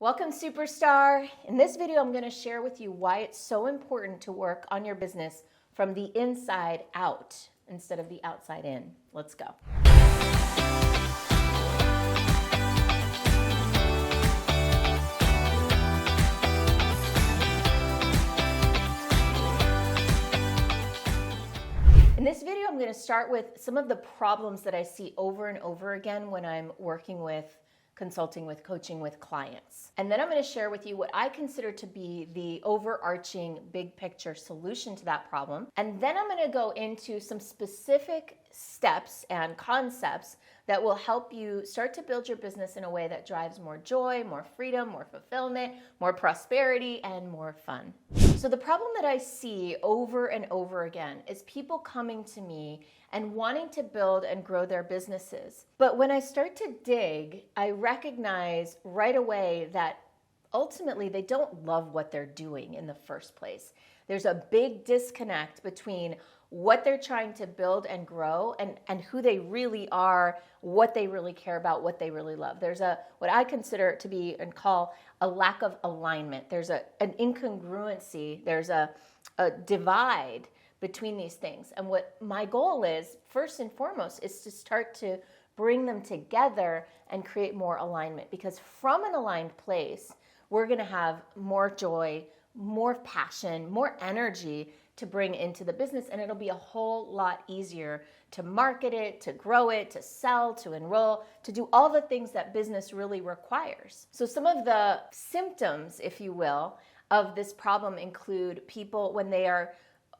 Welcome, superstar. In this video, I'm going to share with you why it's so important to work on your business from the inside out instead of the outside in. Let's go. In this video, I'm going to start with some of the problems that I see over and over again when I'm working with consulting with, coaching with clients. And then I'm going to share with you what I consider to be the overarching big picture solution to that problem. And then I'm going to go into some specific steps and concepts that will help you start to build your business in a way that drives more joy, more freedom, more fulfillment, more prosperity, and more fun. So the problem that I see over and over again is people coming to me and wanting to build and grow their businesses. But when I start to dig, I recognize right away that ultimately they don't love what they're doing in the first place. There's a big disconnect between what they're trying to build and grow and who they really are, what they really care about, what they really love. There's what I consider to be and call a lack of alignment. There's an incongruency. There's a divide between these things. And what my goal is, first and foremost, is to start to bring them together and create more alignment. Because from an aligned place, we're going to have more joy, more passion, more energy to bring into the business, and it'll be a whole lot easier to market it, to grow it, to sell, to enroll, to do all the things that business really requires. So some of the symptoms, if you will, of this problem include people when they are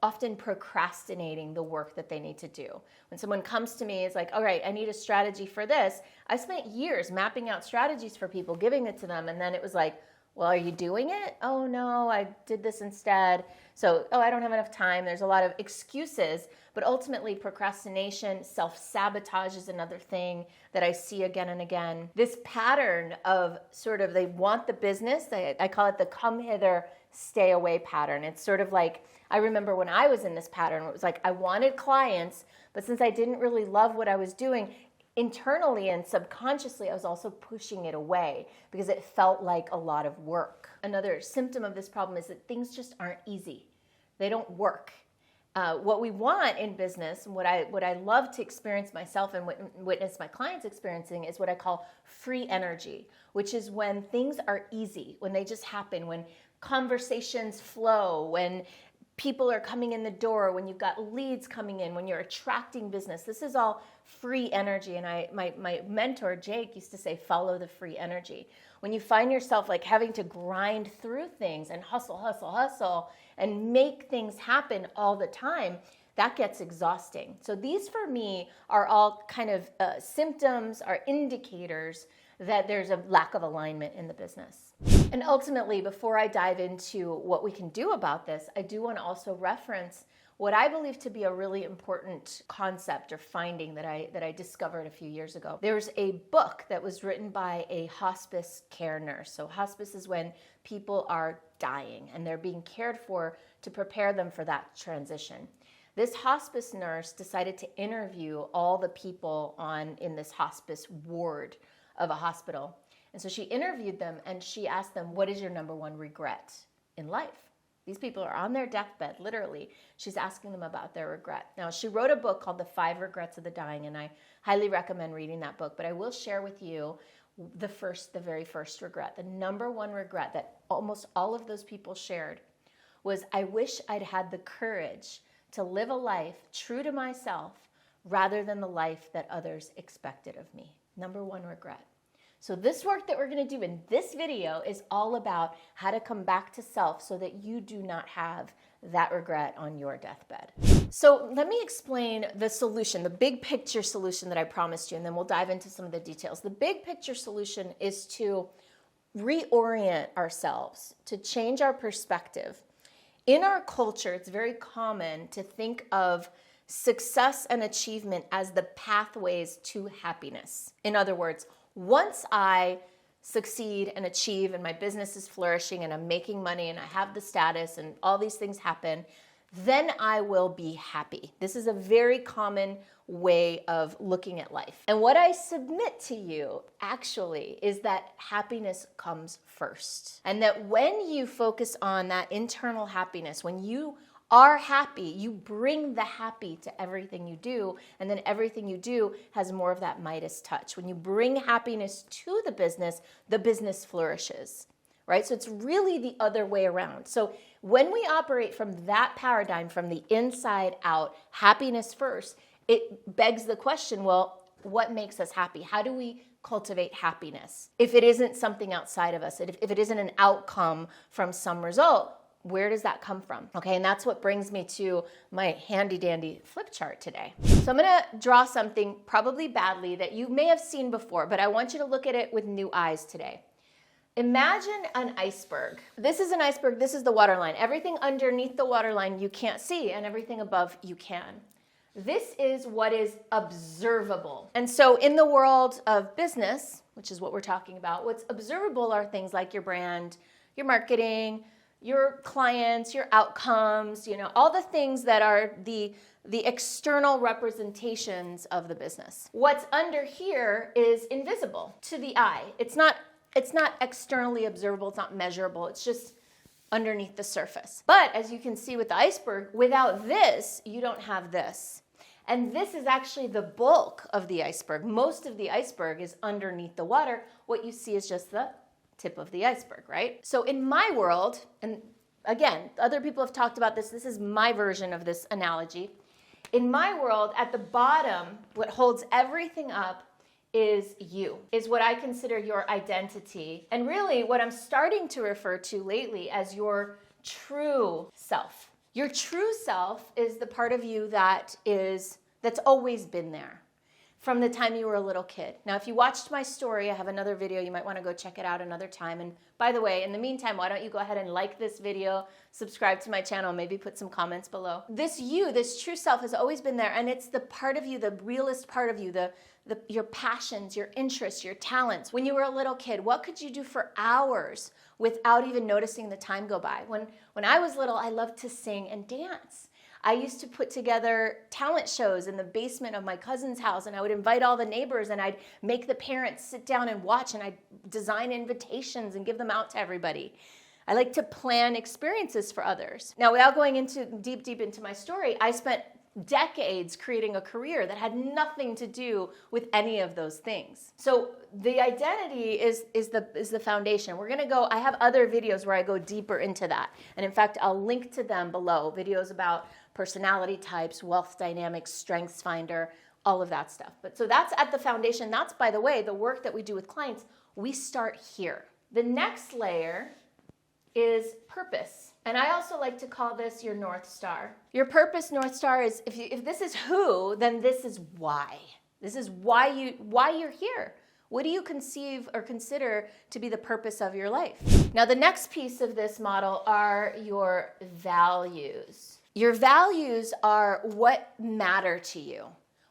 often procrastinating the work that they need to do. When someone comes to me, it's like, all right, I need a strategy for this. I spent years mapping out strategies for people, giving it to them, and then it was like, well, are you doing it? Oh no, I did this instead. So, I don't have enough time. There's a lot of excuses, but ultimately procrastination, self-sabotage is another thing that I see again and again. This pattern of sort of they want the business, I call it the come hither, stay away pattern. It's sort of like, I remember when I was in this pattern, it was like I wanted clients, but since I didn't really love what I was doing, internally and subconsciously, I was also pushing it away because it felt like a lot of work. Another symptom of this problem is that things just aren't easy. They don't work. What we want in business, and what I love to experience myself and witness my clients experiencing, is what I call free energy, which is when things are easy, when they just happen, when conversations flow, when people are coming in the door, when you've got leads coming in, when you're attracting business. This is all free energy. And my mentor, Jake, used to say, follow the free energy. When you find yourself like having to grind through things and hustle, and make things happen all the time, that gets exhausting. So these for me are all kind of symptoms, are indicators that there's a lack of alignment in the business. And ultimately, before I dive into what we can do about this, I do want to also reference what I believe to be a really important concept or finding that I discovered a few years ago. There's a book that was written by a hospice care nurse. So hospice is when people are dying and they're being cared for to prepare them for that transition. This hospice nurse decided to interview all the people in this hospice ward of a hospital. And so she interviewed them and she asked them, what is your number one regret in life? These people are on their deathbed, literally. She's asking them about their regret. Now, she wrote a book called The 5 Regrets of the Dying, and I highly recommend reading that book. But I will share with you the very first regret. The number one regret that almost all of those people shared was, I wish I'd had the courage to live a life true to myself rather than the life that others expected of me. Number one regret. So this work that we're going to do in this video is all about how to come back to self so that you do not have that regret on your deathbed. So let me explain the solution, the big picture solution that I promised you, and then we'll dive into some of the details. The big picture solution is to reorient ourselves, to change our perspective. In our culture, it's very common to think of success and achievement as the pathways to happiness. In other words, once I succeed and achieve and my business is flourishing and I'm making money and I have the status and all these things happen, then I will be happy. This is a very common way of looking at life. And what I submit to you actually is that happiness comes first. And that when you focus on that internal happiness, when you are happy, you bring the happy to everything you do, and then everything you do has more of that Midas touch. When you bring happiness to the business flourishes, right? So it's really the other way around. So when we operate from that paradigm, from the inside out, happiness first, it begs the question, well, what makes us happy? How do we cultivate happiness? If it isn't something outside of us, if it isn't an outcome from some result, where does that come from? Okay, and that's what brings me to my handy dandy flip chart today. So I'm gonna draw something probably badly that you may have seen before, but I want you to look at it with new eyes today. Imagine an iceberg. This is an iceberg, this is the waterline. Everything underneath the waterline you can't see, and everything above you can. This is what is observable. And so in the world of business, which is what we're talking about, what's observable are things like your brand, your marketing, your clients, your outcomes, all the things that are the external representations of the business. What's under here is invisible to the eye. It's not externally observable, it's not measurable, it's just underneath the surface. But as you can see with the iceberg, without this, you don't have this. And this is actually the bulk of the iceberg. Most of the iceberg is underneath the water. What you see is just the tip of the iceberg, right? So in my world, and again, other people have talked about this, this is my version of this analogy. In my world, at the bottom, what holds everything up is you, is what I consider your identity. And really what I'm starting to refer to lately as your true self. Your true self is the part of you that's always been there from the time you were a little kid. Now, if you watched my story, I have another video. You might want to go check it out another time. And by the way, in the meantime, why don't you go ahead and like this video, subscribe to my channel, maybe put some comments below. This you, this true self has always been there, and it's the part of you, the realest part of you, your passions, your interests, your talents. When you were a little kid, what could you do for hours without even noticing the time go by? When I was little, I loved to sing and dance. I used to put together talent shows in the basement of my cousin's house, and I would invite all the neighbors, and I'd make the parents sit down and watch, and I'd design invitations and give them out to everybody. I like to plan experiences for others. Now, without going into deep into my story, I spent decades creating a career that had nothing to do with any of those things. So the identity is the foundation. We're gonna go, I have other videos where I go deeper into that. And in fact, I'll link to them below, videos about personality types, wealth dynamics, strengths finder, all of that stuff. But so that's at the foundation. That's, by the way, the work that we do with clients. We start here. The next layer is purpose. And I also like to call this your North Star. Your purpose North Star is, if this is who, then this is why. This is why you're here. What do you conceive or consider to be the purpose of your life? Now, the next piece of this model are your values. Your values are what matter to you,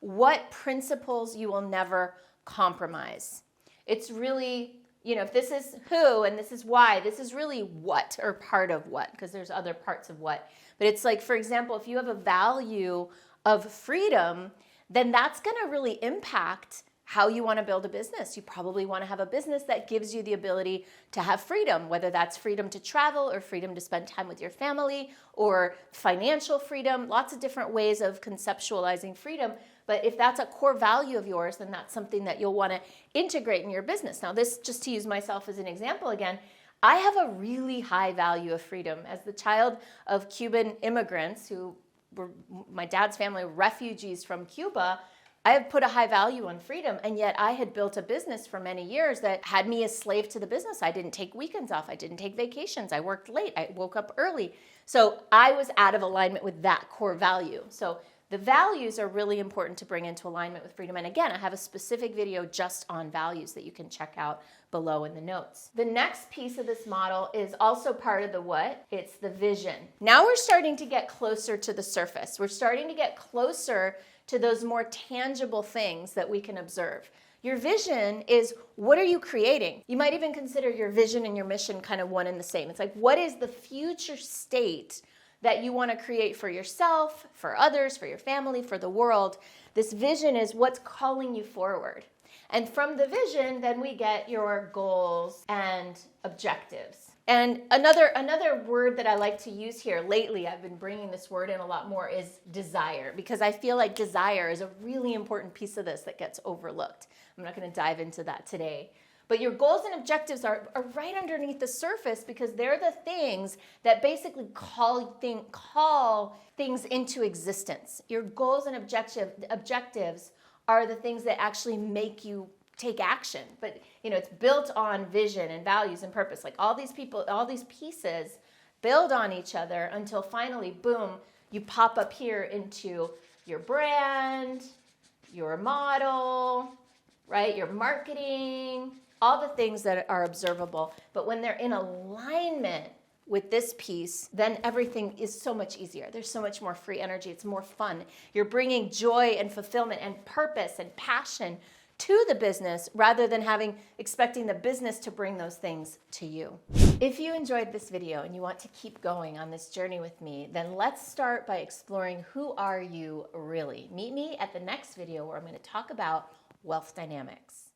what principles you will never compromise. It's really, if this is who and this is why, this is really what or part of what, because there's other parts of what. But it's like, for example, if you have a value of freedom, then that's going to really impact how you want to build a business. You probably want to have a business that gives you the ability to have freedom, whether that's freedom to travel or freedom to spend time with your family or financial freedom, lots of different ways of conceptualizing freedom. But if that's a core value of yours, then that's something that you'll want to integrate in your business. Now, this, just to use myself as an example again, I have a really high value of freedom. As the child of Cuban immigrants who were my dad's family, refugees from Cuba, I have put a high value on freedom, and yet I had built a business for many years that had me a slave to the business. I didn't take weekends off. I didn't take vacations. I worked late. I woke up early. So I was out of alignment with that core value. So the values are really important to bring into alignment with freedom. And again, I have a specific video just on values that you can check out below in the notes. The next piece of this model is also part of the what. It's the vision. Now we're starting to get closer to the surface. We're starting to get closer to those more tangible things that we can observe. Your vision is, what are you creating? You might even consider your vision and your mission kind of one and the same. It's like, what is the future state that you want to create for yourself, for others, for your family, for the world. This vision is what's calling you forward. And from the vision, then we get your goals and objectives. And another word that I like to use here lately, I've been bringing this word in a lot more, is desire, because I feel like desire is a really important piece of this that gets overlooked. I'm not going to dive into that today. But your goals and objectives are right underneath the surface, because they're the things that basically call things into existence. Your goals and objectives are the things that actually make you take action. But it's built on vision and values and purpose. Like all these pieces build on each other until finally, boom, you pop up here into your brand, your model, right? Your marketing, all the things that are observable. But when they're in alignment with this piece, then everything is so much easier. There's so much more free energy. It's more fun. You're bringing joy and fulfillment and purpose and passion to the business rather than expecting the business to bring those things to you. If you enjoyed this video and you want to keep going on this journey with me, then let's start by exploring who are you really. Meet me at the next video where I'm going to talk about wealth dynamics.